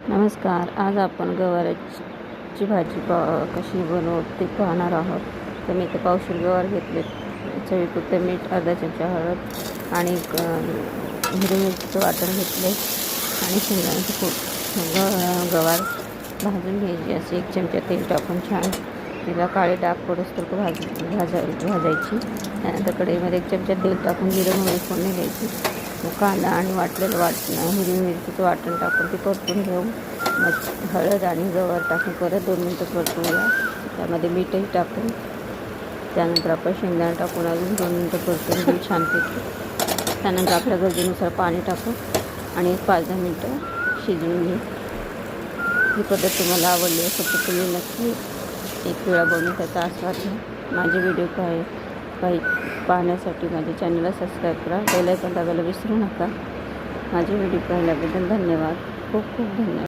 नमस्कार. आज आपण गवाराची भाजी कशी बनवते ते पाहणार आहोत. तर मी इथे पावशेर गवार घेतले, चवीपुरतं मीठ, अर्धा चमचा हळद आणि हिरवी मिरचीचं वाटण घेतले आणि शेंगदाण्याचं कूट. गवार भाजून घ्यायची, असे 1 चमचा तेल टाकून छान तिला काळे डाग पडोस्तोवर भाजायची. त्यानंतर कढईमध्ये 1 चमचा तेल टाकून जिरं मोहरी फोडणी द्यायची. कांदा आणि वाटलेलं हिरवी मिरचीचं वाटण टाकून ते परतून घेऊन मग हळद आणि गवार टाकून परत 2 मिनटं परतूया. त्यामध्ये मीठही टाकून त्यानंतर आपण शेंगदाणा टाकून अजून 2 मिनटं परतून घेऊ छानपैकी. त्यानंतर आपल्या गरजेनुसार पाणी टाकून आणि 5-10 मिनटं शिजवून घेऊ. ही पद्धत तुम्हाला आवडली असेल तर तुम्ही नक्की एक वेळा बनवून त्याचा आस्वाद घ्या. माझे व्हिडिओ पाहण्यासाठी माझ्या चॅनलला सबस्क्राईब करा. बेल आयकॉन दाबायला विसरू नका. माझे व्हिडिओ पाहिल्याबद्दल धन्यवाद. खूप खूप धन्यवाद.